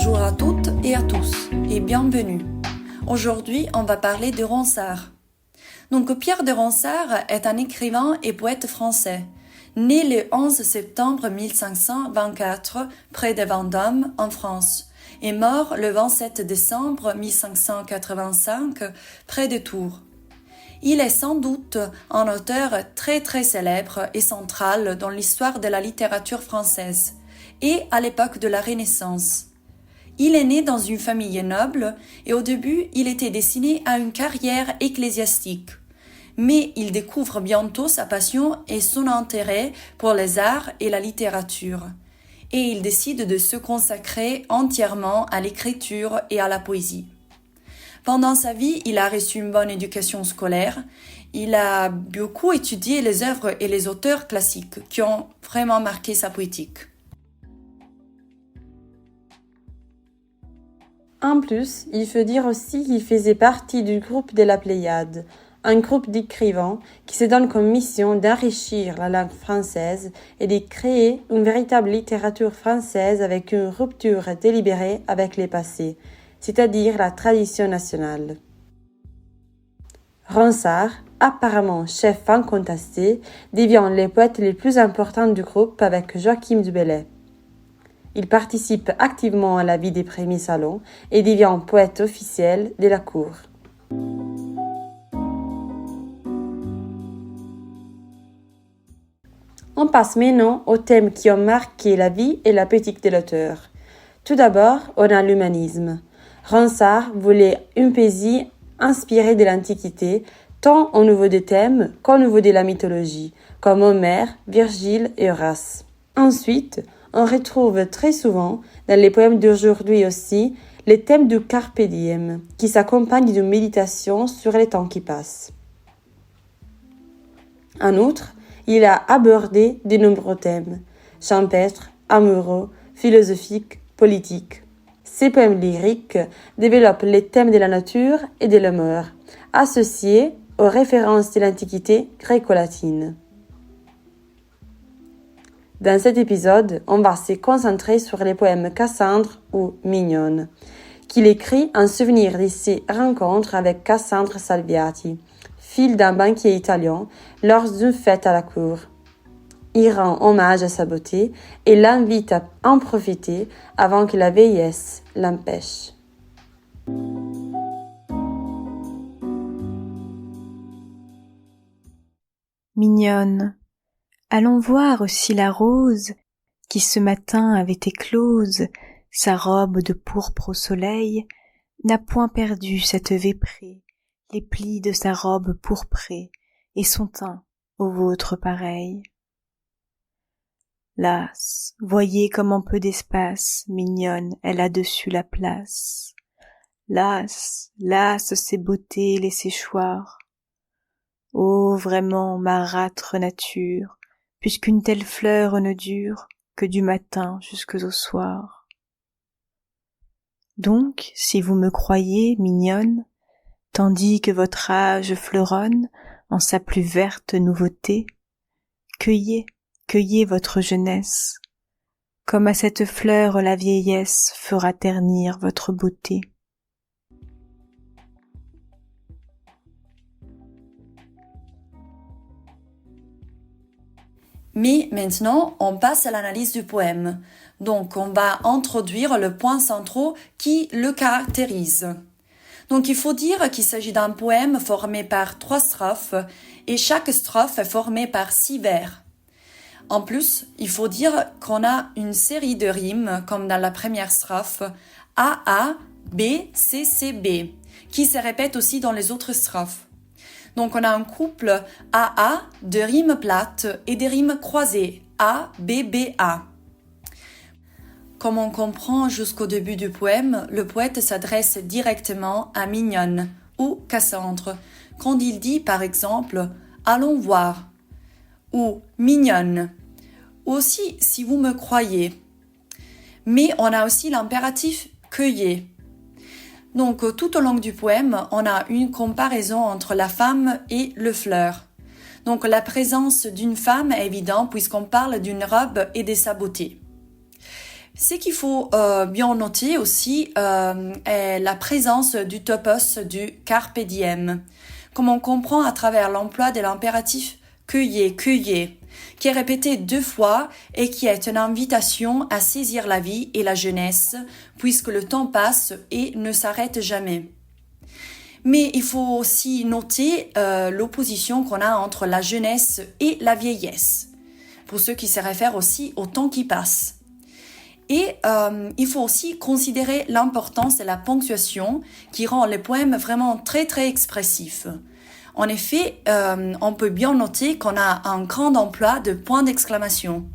Bonjour à toutes et à tous et bienvenue. Aujourd'hui, on va parler de Ronsard. Donc Pierre de Ronsard est un écrivain et poète français, né le 11 septembre 1524 près de Vendôme en France et mort le 27 décembre 1585 près de Tours. Il est sans doute un auteur très célèbre et central dans l'histoire de la littérature française et à l'époque de la Renaissance. Il est né dans une famille noble et au début il était destiné à une carrière ecclésiastique. Mais il découvre bientôt sa passion et son intérêt pour les arts et la littérature. Et il décide de se consacrer entièrement à l'écriture et à la poésie. Pendant sa vie, il a reçu une bonne éducation scolaire. Il a beaucoup étudié les œuvres et les auteurs classiques qui ont vraiment marqué sa poétique. En plus, il faut dire aussi qu'il faisait partie du groupe de la Pléiade, un groupe d'écrivains qui se donne comme mission d'enrichir la langue française et de créer une véritable littérature française avec une rupture délibérée avec le passé, c'est-à-dire la tradition nationale. Ronsard, apparemment chef incontesté, devient le poète le plus important du groupe avec Joachim du Bellay. Il participe activement à la vie des premiers salons et devient poète officiel de la cour. On passe maintenant aux thèmes qui ont marqué la vie et la poétique de l'auteur. Tout d'abord, on a l'humanisme. Ronsard voulait une poésie inspirée de l'Antiquité, tant au niveau des thèmes qu'au niveau de la mythologie, comme Homère, Virgile et Horace. Ensuite, on retrouve très souvent, dans les poèmes d'aujourd'hui aussi, les thèmes du carpe diem, qui s'accompagnent d'une méditation sur les temps qui passent. En outre, il a abordé de nombreux thèmes, champêtres, amoureux, philosophiques, politiques. Ces poèmes lyriques développent les thèmes de la nature et de la mort, associés aux références de l'Antiquité gréco-latine. Dans cet épisode, on va se concentrer sur les poèmes Cassandre ou Mignonne, qu'il écrit en souvenir de ses rencontres avec Cassandre Salviati, fille d'un banquier italien, lors d'une fête à la cour. Il rend hommage à sa beauté et l'invite à en profiter avant que la vieillesse l'empêche. Mignonne, allons voir si la rose, qui ce matin avait éclose sa robe de pourpre au soleil, n'a point perdu cette véprée, les plis de sa robe pourprée et son teint au vôtre pareil. Las, voyez comme en peu d'espace, mignonne, elle a dessus la place. Las, ses beautés, les séchoirs. Ô vraiment marâtre nature, puisqu'une telle fleur ne dure que du matin jusqu'au soir. Donc, si vous me croyez mignonne, tandis que votre âge fleuronne en sa plus verte nouveauté, cueillez votre jeunesse, comme à cette fleur la vieillesse fera ternir votre beauté. Mais maintenant, on passe à l'analyse du poème. Donc, on va introduire le point central qui le caractérise. Donc, il faut dire qu'il s'agit d'un poème formé par 3 strophes et chaque strophe est formée par 6 vers. En plus, il faut dire qu'on a une série de rimes, comme dans la première strophe, A, A, B, C, C, B, qui se répète aussi dans les autres strophes. Donc, on a un couple A, A de rimes plates et des rimes croisées, A, B, B, A. Comme on comprend jusqu'au début du poème, le poète s'adresse directement à Mignonne ou Cassandre, quand il dit par exemple « Allons voir » ou « Mignonne » ou aussi « Si vous me croyez ». Mais on a aussi l'impératif « Cueillez ». Donc tout au long du poème, on a une comparaison entre la femme et le fleur. Donc la présence d'une femme est évidente puisqu'on parle d'une robe et de sa beauté. Ce qu'il faut bien noter aussi est la présence du topos du carpe diem, comme on comprend à travers l'emploi de l'impératif cueillez, cueillez, qui est répété 2 fois et qui est une invitation à saisir la vie et la jeunesse, puisque le temps passe et ne s'arrête jamais. Mais il faut aussi noter l'opposition qu'on a entre la jeunesse et la vieillesse, pour ceux qui se réfèrent aussi au temps qui passe. Et il faut aussi considérer l'importance de la ponctuation qui rend les poèmes vraiment très très expressifs. En effet, on peut bien noter qu'on a un grand emploi de points d'exclamation.